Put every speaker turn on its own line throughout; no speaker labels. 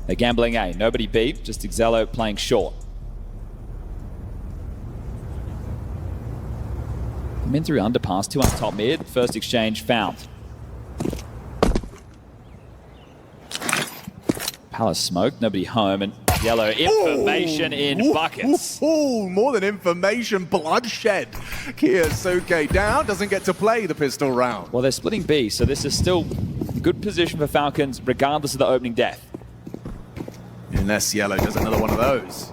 They're gambling A, nobody B, just Excello playing short. Come in through underpass, 2 on top mid, first exchange found. Palace smoked, nobody home, and Yellow information in buckets.
More than information, bloodshed. Kiyosuke down, doesn't get to play the pistol round.
Well, they're splitting B, so this is still a good position for Falcons, regardless of the opening death.
Unless Yellow does another one of those.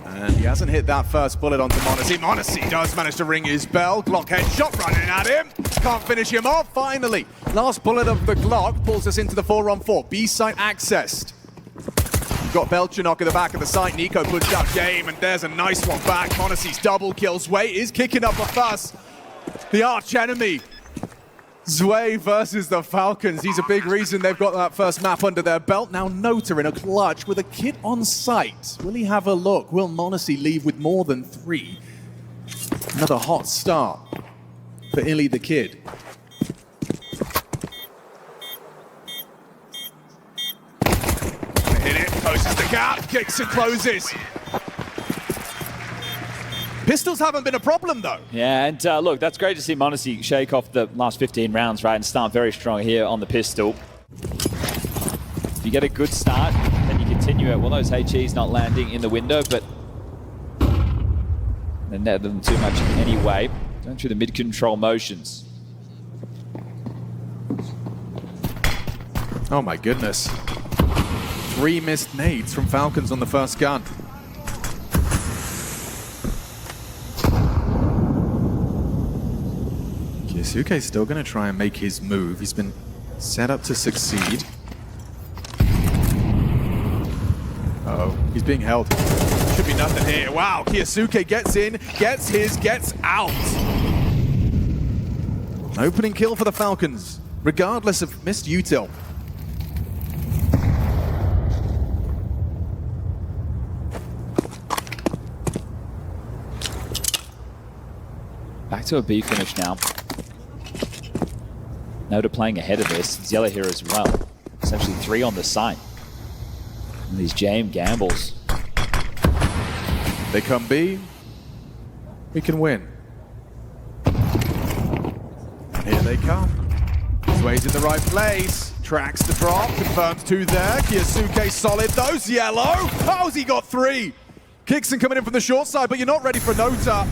And he hasn't hit that first bullet onto m0NESY. m0NESY does manage to ring his bell. Glock headshot running at him. Can't finish him off, finally. Last bullet of the Glock pulls us into the 4-on-4. B site accessed. You've got Belchenok at the back of the site. NiKo puts out game, and there's a nice one back. m0NESY's double kill. Zwei is kicking up a fuss. The arch enemy. Zwei versus the Falcons. He's a big reason they've got that first map under their belt. Now Nota in a clutch with a kit on site. Will he have a look? Will m0NESY leave with more than 3? Another hot start for Illy the Kid. Hit it, closes the gap, kicks and closes. Pistols haven't been a problem, though.
Yeah, and look, that's great to see m0NESY shake off the last 15 rounds, right, and start very strong here on the pistol. If you get a good start, then you continue it. Well, those HEs not landing in the window, but they net them too much anyway. Going through the mid-control motions.
Oh my goodness. 3 missed nades from Falcons on the first gun. Kiyosuke's still going to try and make his move. He's been set up to succeed. Uh-oh, he's being held. Should be nothing here. Wow, Kiyosuke gets in, gets his, gets out. An opening kill for the Falcons, regardless of missed util.
Back to a B finish now. Nota playing ahead of this. Zella here as well. Essentially 3 on the site. And these JM gambles.
They come B, we can win. Here they come. Zwei's in the right place. Tracks the drop, confirms 2 there. Kiyosuke solid, those Yellow. How's he got 3? Kickson coming in from the short side, but you're not ready for Nota.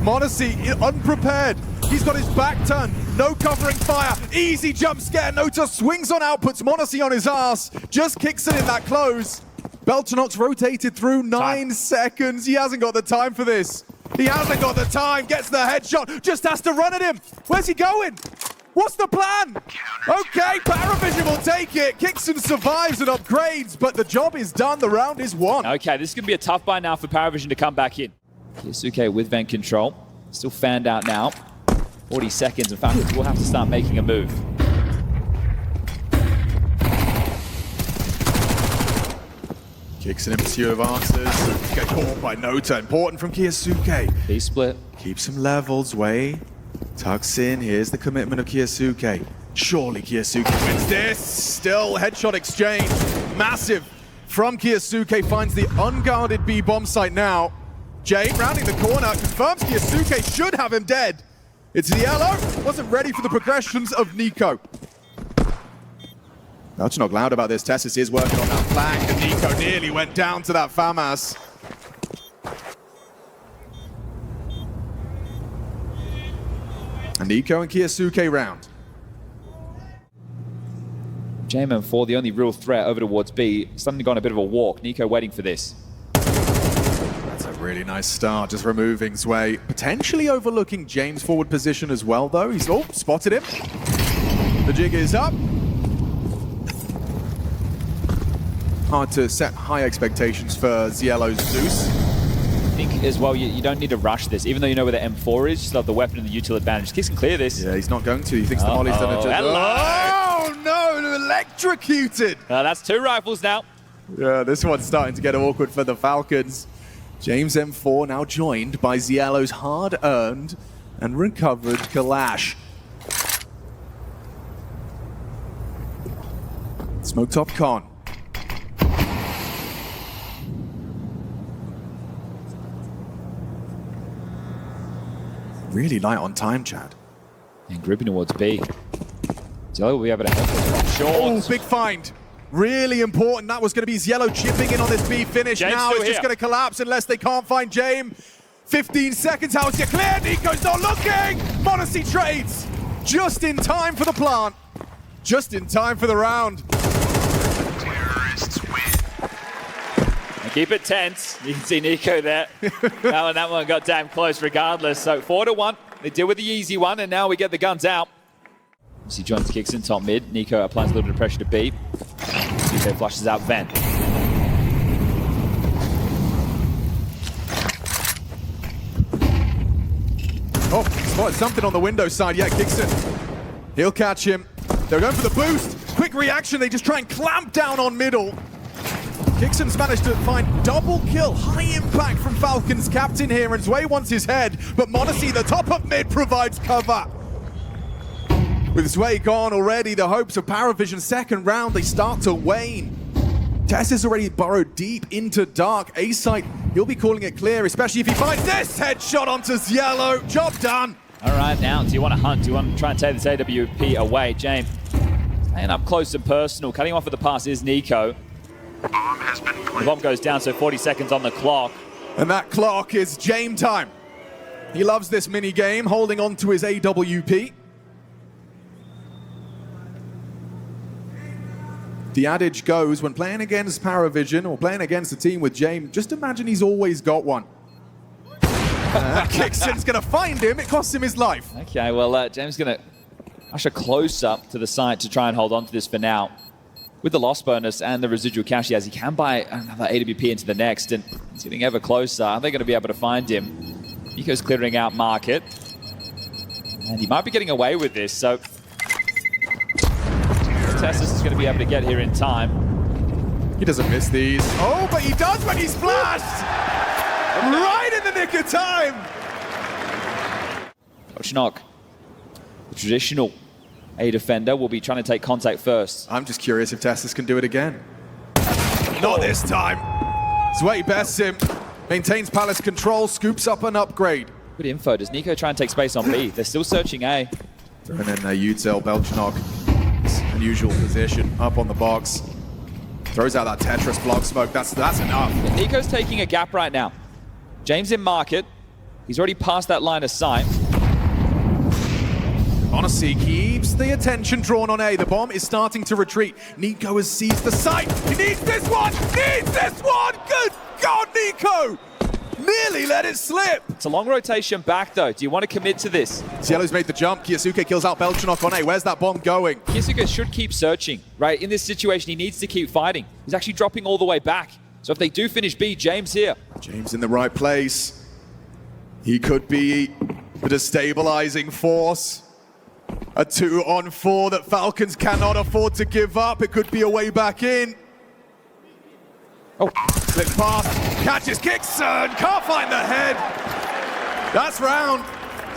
m0NESY unprepared. He's got his back turned. No covering fire. Easy jump scare. Nota swings on out, puts m0NESY on his ass. Just kicks it in that close. Belchenok's rotated through 9 seconds. He hasn't got the time for this. He hasn't got the time. Gets the headshot. Just has to run at him. Where's he going? What's the plan? Okay, Parivision will take it. Kickson survives and upgrades, but the job is done. The round is won.
Okay, this is going to be a tough buy now for Parivision to come back in. Kiyosuke with vent control. Still fanned out now. 40 seconds and Falcons will have to start making a move.
Kickson in pursuit of answers. Get caught by Nota. Important from Kiyosuke.
B split.
Keeps him level. Zwei tucks in. Here's the commitment of Kiyosuke. Surely Kiyosuke wins this. Still headshot exchange. Massive from Kiyosuke. Finds the unguarded B bomb site now. Jay rounding the corner. Confirms Kiyosuke should have him dead. It's Yellow. Wasn't ready for the progressions of NiKo. Belchenok loud about this. Tessus is working on that flank, and NiKo nearly went down to that FAMAS. And NiKo and Kiyosuke round.
JM4, the only real threat over towards B. Suddenly gone a bit of a walk. NiKo waiting for this.
That's a really nice start, just removing Zwei. Potentially overlooking James' forward position as well, though. He's, spotted him. The jig is up. Hard to set high expectations for Zielo's Zeus.
I think as well, you don't need to rush this. Even though you know where the M4 is, you still have the weapon and the util advantage. Kiss can clear this.
Yeah, he's not going to. He thinks the Molly's done a job. Oh, no, electrocuted.
That's 2 rifles now.
Yeah, this one's starting to get awkward for the Falcons. James M4 now joined by Zielo's hard-earned and recovered Kalash. Smoked up Con. Really light on time, Chad.
And grouping towards B. Yellow will be able to help us.
Oh, big find. Really important. That was going to be Yellow chipping in on this B finish.
James
now it's
here.
just going to collapse unless they can't find James. 15 seconds. How's you clear? Nico's not looking. m0NESY trades just in time for the plant. Just in time for the round.
Terrorists win.
And keep it tense. You can see Nico there. that one got damn close regardless. So 4-1. They deal with the easy one, and now we get the guns out. As he joins kicks in top mid. Nico applies a little bit of pressure to B. Nico flushes out vent.
Oh, spotted something on the window side. Yeah, Kixon. He'll catch him. They're going for the boost. Quick reaction. They just try and clamp down on middle. Kixon's managed to find double kill. High impact from Falcons captain here, and Zway wants his head, but m0NESY, the top of mid, provides cover. With Zway gone already, the hopes of Parivision second round, they start to wane. Tess is already burrowed deep into dark. A-site, he'll be calling it clear, especially if he finds this headshot onto Yellow. Job done.
All right, now, do you want to hunt? Do you want to try and take this AWP away? James, staying up close and personal. Cutting off with the pass is Nico.
Bomb has been
The
planted.
bomb goes down, so 40 seconds on the clock.
And that clock is James time. He loves this mini game, holding on to his AWP. The adage goes, when playing against Parivision or playing against a team with James, just imagine he's always got one. Kixon's going to find him. It costs him his life.
Okay, well, James is going to usher close up to the site to try and hold on to this for now. With the loss bonus and the residual cash he has, he can buy another AWP into the next, and he's getting ever closer. Are they going to be able to find him? Nico's clearing out market, and he might be getting away with this, so Tessus is going to be able to get here in time.
He doesn't miss these. Oh, but he does when he's flashed! Right in the nick of time!
Schnock, the traditional A defender, will be trying to take contact first.
I'm just curious if Tessus can do it again. Not this time. Zway bests him, maintains Palace control, scoops up an upgrade.
Good info. Does Nico try and take space on B? They're still searching A.
And then Utzel Belchnok, unusual position, up on the box. Throws out that Tetris block smoke. That's enough.
Nico's taking a gap right now. James in market. He's already passed that line of sight.
m0NESY keeps the attention drawn on A. The bomb is starting to retreat. Nico has seized the site. He needs this one! Needs this one! Good God, Nico! Nearly let it slip.
It's a long rotation back, though. Do you want to commit to this?
Yellow's made the jump. Kiyosuke kills out Belchanok on A. Where's that bomb going?
Kiyosuke should keep searching, right? In this situation, he needs to keep fighting. He's actually dropping all the way back. So if they do finish B, James here.
James in the right place. He could be the destabilizing force. A 2-on-4 that Falcons cannot afford to give up. It could be a way back in. Oh, slip past, catches Kixon, can't find the head. That's round.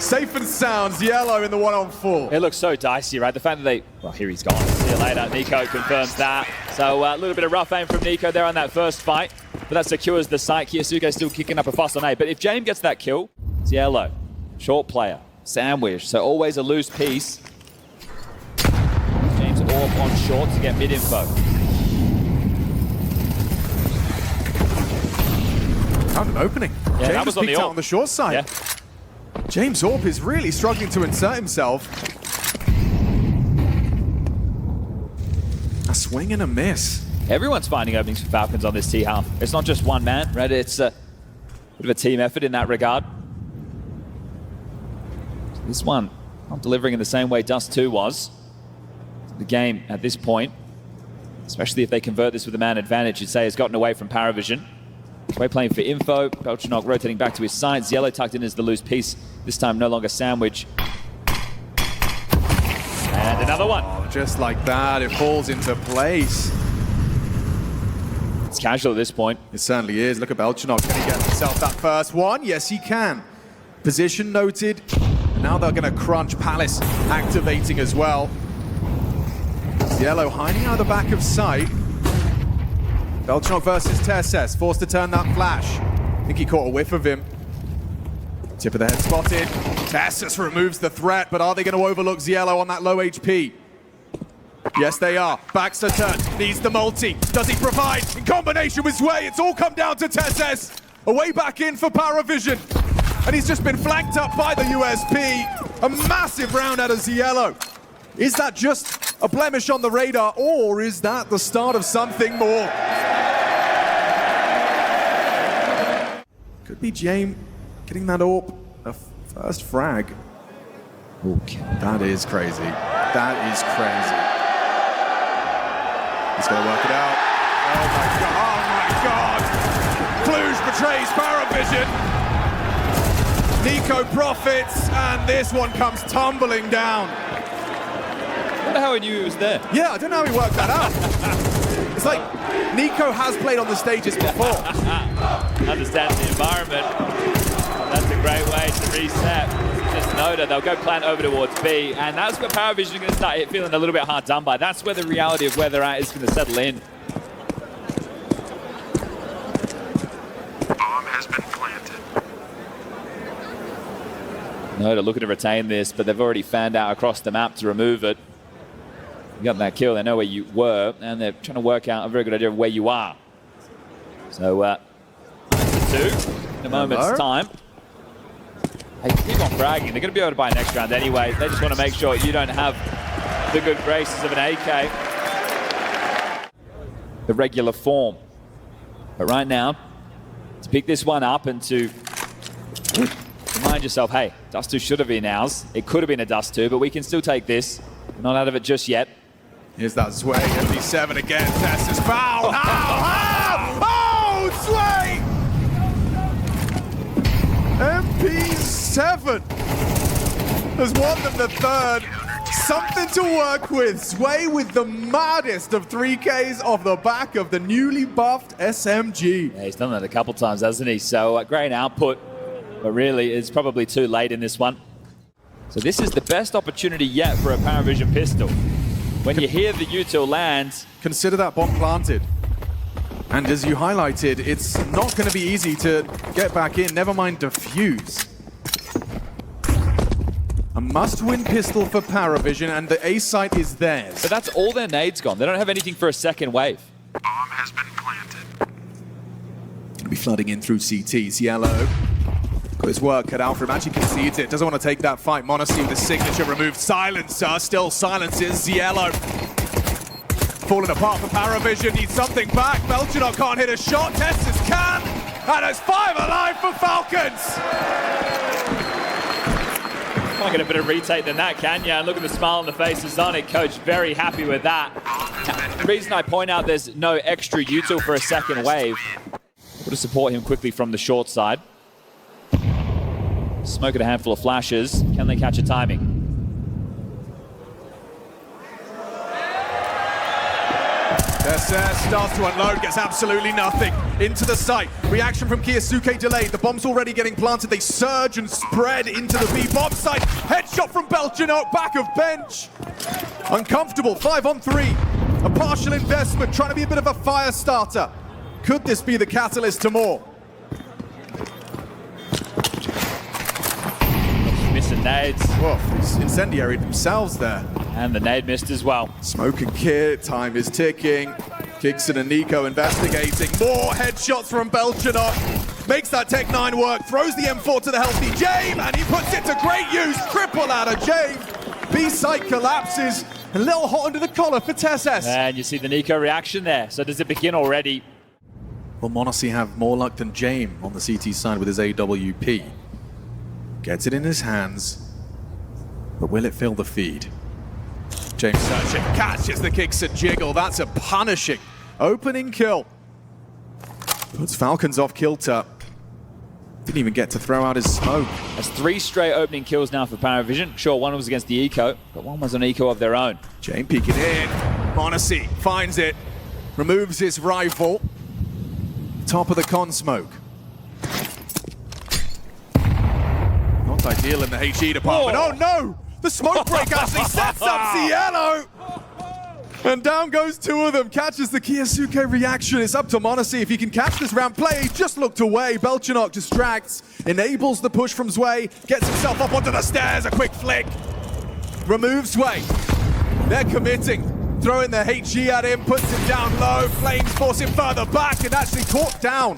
Safe and sound, Yellow in the 1-on-4.
It looks so dicey, right? The fact that they, well, here he's gone. See you later. Nico confirms that. So a little bit of rough aim from Nico there on that first fight, but that secures the site. Kiyosuke still kicking up a fuss on A, but if James gets that kill, it's Yellow. Short player, sandwich, so always a loose piece. James off on short to get mid info.
Found an opening.
Yeah,
James
that was on the
peeked out
AWP.
on the short side.
Yeah.
James Orp is really struggling to insert himself. A swing and a miss.
Everyone's finding openings for Falcons on this T-half. It's not just one man, right? It's a bit of a team effort in that regard. This one not delivering in the same way Dust 2 was. The game at this point, especially if they convert this with a man advantage, you'd say has gotten away from Parivision. Way playing for info. Belchanok rotating back to his sides. Yellow tucked in as the loose piece. This time no longer sandwich. And another one.
Oh, just like that, it falls into place.
It's casual at this point.
It certainly is. Look at Belchanok. Can he get himself that first one? Yes, he can. Position noted. And now they're going to crunch. Palace activating as well. Yellow hiding out of the back of sight. Belchnock versus TSS, forced to turn that flash. I think he caught a whiff of him. Tip of the head spotted. TSS removes the threat, but are they going to overlook Ziello on that low HP? Yes, they are. Baxter turns, needs the multi. Does he provide? In combination with Sway, it's all come down to TSS. A way back in for Parivision. And he's just been flanked up by the USP. A massive round out of Ziello. Is that just a blemish on the radar, or is that the start of something more? Could be James getting that AWP, a first frag.
Okay.
That is crazy. That is crazy. He's going to work it out. Oh my god, oh my god! Cluj betrays Parivision. Nico profits, and this one comes tumbling down.
I wonder how he knew he was there.
Yeah, I don't know how he worked that out. It's like Nico has played on the stages before.
Understands the environment. That's a great way to reset. Just noted, they'll go plant over towards B, and that's where Parivision are going to start feeling a little bit hard done by. That's where the reality of where they're at is going to settle in.
Bomb has been planted.
Noda looking to retain this, but they've already fanned out across the map to remove it. You got that kill, they know where you were, and they're trying to work out a very good idea of where you are. So, 9-2 in a moment's time. Hey, keep on fragging. They're going to be able to buy next round anyway. They just want to make sure you don't have the good graces of an AK. The regular form. But right now, to pick this one up and to remind yourself, hey, Dust 2 should have been ours. It could have been a Dust 2, but we can still take this. We're not out of it just yet.
Here's that Sway, MP7 again. Tess is fouled. Oh, Sway! MP7 has won them the third. Something to work with. Sway with the maddest of 3Ks off the back of the newly buffed SMG.
Yeah, he's done that a couple times, hasn't he? So great output, but really it's probably too late in this one. So this is the best opportunity yet for a Parivision pistol. When you hear the util land,
consider that bomb planted. And as you highlighted, it's not going to be easy to get back in, never mind defuse. A must-win pistol for Parivision, and the A site is theirs.
but that's all their nades gone. They don't have anything for a second wave.
Bomb has been planted.
Going to be flooding in through CT. Cielo got his work cut out for him. Actually concedes it. Doesn't want to take that fight. Monacy with his signature removed. Silencer still silences Cielo. Falling apart for Parivision. Needs something back. Belchnock can't hit a shot. Tessus can. And it's 5 alive for Falcons.
Can't get a better retake than that, can you? And look at the smile on the face of Zonic. Coach very happy with that. The reason I point out there's no extra util for a second wave. Able to support him quickly from the short side. Smoke at a handful of flashes. Can they catch a timing?
SS starts to unload, gets absolutely nothing. Into the site. Reaction from Kiyosuke delayed. The bomb's already getting planted. They surge and spread into the B bomb site. Headshot from Belchnock, back of bench. Uncomfortable, 5-on-3. A partial investment, trying to be a bit of a fire starter. Could this be the catalyst to more?
Missing nades.
Whoa, he's incendiary themselves there.
And the nade missed as well.
Smoke and Kit, time is ticking. Kixon and Nico investigating. More headshots from Belchnock. Makes that Tech 9 work. Throws the M4 to the healthy James, and he puts it to great use. Triple out of James. B-site collapses. A little hot under the collar for TSS.
And you see the Nico reaction there. So does it begin already?
Will Monacy have more luck than James on the CT side with his AWP? Gets it in his hands, but will it fill the feed? James searching, catches the kicks and jiggle. That's a punishing opening kill. Puts Falcons off kilter. Didn't even get to throw out his smoke.
That's 3 straight opening kills now for Parivision. Sure, one was against the Eco, but one was an Eco of their own.
James peeking in. Monacy finds it, removes his rifle. Top of the con smoke. Not ideal in the HE department.
Whoa.
Oh no! The smoke break actually sets up Cielo! And down goes two of them. Catches the Kiyasuke reaction. It's up to m0NESY if he can catch this round play. He just looked away. Belchenok distracts, enables the push from Zwei, gets himself up onto the stairs. A quick flick. Removes Zwei. They're committing. Throwing their HG at him, puts him down low. Flames force him further back and actually caught down.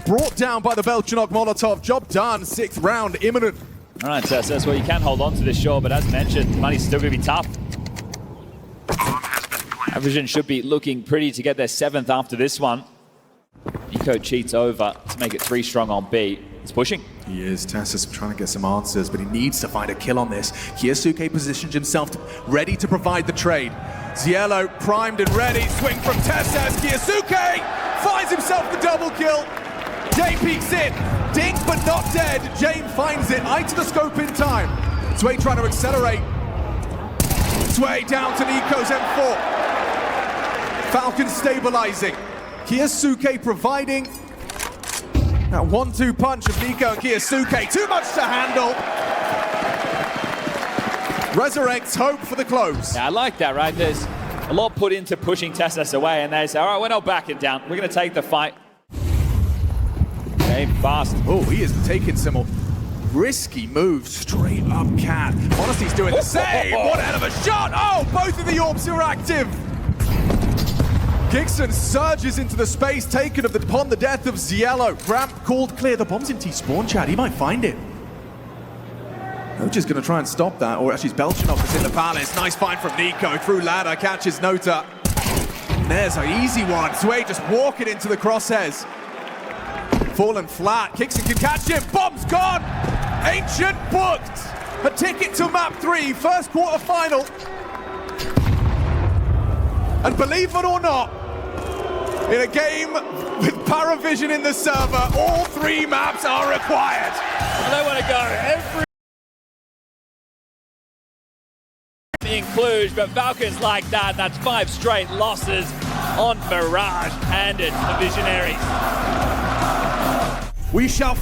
Brought down by the Belchenok Molotov. Job done. 6th round imminent.
All right, Tess, well, you can hold on to this, sure, but as mentioned, money's still going to be tough. Parivision should be looking pretty to get their 7th after this one. Nico cheats over to make it 3 strong on B. He's pushing.
He is. Tassus trying to get some answers, but he needs to find a kill on this. Kiyasuke positions himself ready to provide the trade. Ziello primed and ready. Swing from Tassus. Kiyasuke finds himself the double kill. Jay peeks in. Dinged but not dead. Jane finds it. Eye to the scope in time. Zwei trying to accelerate. Zwei down to Nico's M4. Falcons stabilizing. Kiyasuke providing that 1-2 punch of Nico and Kiyasuke. Too much to handle. Resurrects hope for the close.
Yeah, I like that, right? There's a lot put into pushing Tassus away, and they say, all right, we're not backing down. We're going to take the fight. Game fast.
Oh, he is taking some risky moves straight up cat. m0NESY's doing the same. What a hell of a shot. Oh, both of the orbs are active. Gigson surges into the space taken upon the death of Ziello. Ramp called clear. The bomb's in T-spawn, Chad. He might find it. Ocha's going to try and stop that, or actually Belchenok is in the palace. Nice find from Nico. Through ladder, catches Nota. There's an easy one. Zwei just walking into the crosshairs. Fallen flat. Gigson can catch him. Bomb's gone. Ancient booked. A ticket to map 3, first quarter final. And believe it or not, in a game with Parivision in the server, all 3 maps are required.
They want to go every in Cluj, but Falcons like that. That's 5 straight losses on Mirage, handed the Visionaries.
We shall